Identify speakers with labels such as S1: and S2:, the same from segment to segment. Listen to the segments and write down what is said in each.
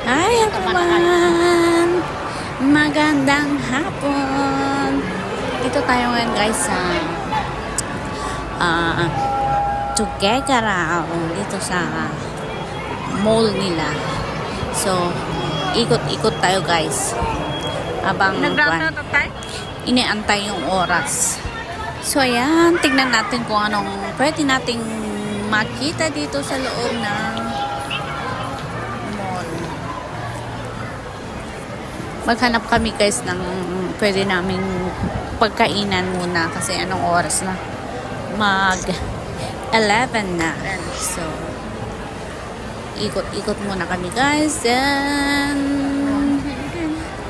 S1: Hi everyone! Magandang hapon! Dito tayo ngayon guys sa Tuguegarao dito sa mall nila. So, ikot-ikot tayo guys. Abang iniantay yung oras. So, ayan. Tignan natin kung anong pwede nating makita dito sa loob ng mall. Maghanap kami guys ng pwede naming pagkainan muna kasi anong oras na? Mag 11 na. So, ikot-ikot muna kami guys. Then,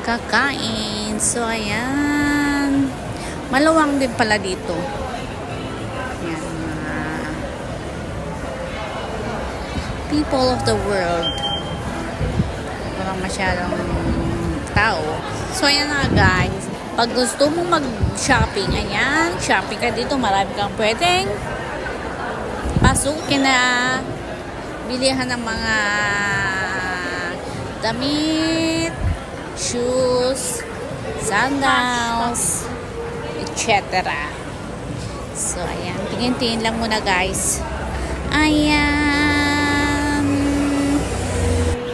S1: kakain. So, ayan. Maluwang din pala dito. Ayan. People of the world. Parang masyadong tao. So, ayan na guys. Pag gusto mo mag-shopping, ayan, shopping ka dito. Marami kang pwedeng pasukin na bilihan ng mga damit, shoes, sandals, etc. So, ayan. Tingin-tingin lang muna guys. Ayan.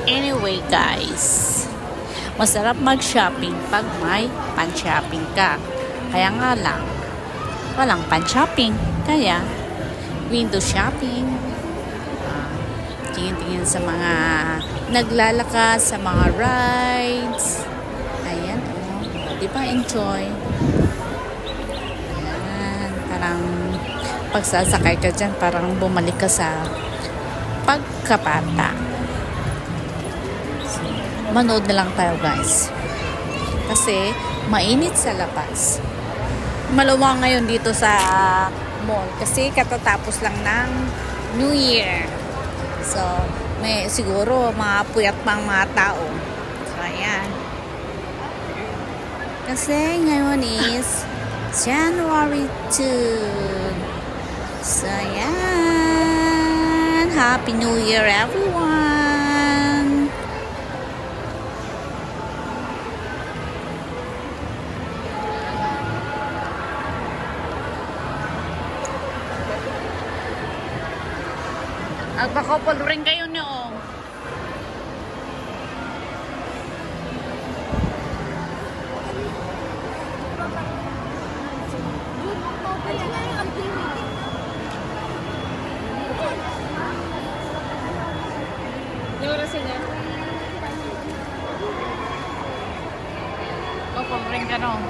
S1: Anyway guys. Masarap mag-shopping pag may pan-shopping ka. Kaya nga lang, walang pan-shopping. Kaya, window shopping. Tingin-tingin sa mga naglalakas, sa mga rides. Ayan, oh. Di ba enjoy? Ayan, parang pagsasakay ka dyan, parang bumalik ka sa pagkabata. Manood na lang tayo guys kasi mainit sa labas. Maluwang ngayon dito sa mall kasi katatapos lang ng New Year, so may siguro mga puyat pang mga tao. So ayan, kasi ngayon is January 2. So ayan, Happy New Year everyone. Agpakopol rin kayo noong. Kopol rin ka noong.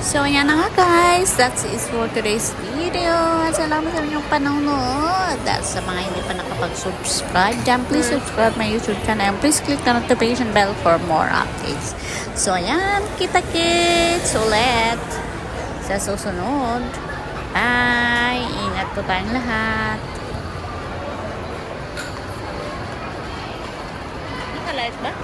S1: So, yan na nga guys. That is for today's video. At salamat sa inyong panonood. At sa mga hindi pa nakapag-subscribe dyan, please subscribe my YouTube channel. And please click the notification bell for more updates. So, ayan. Kita-kits ulit sa susunod. Bye! Ingat po tayong lahat. Nakalive ba?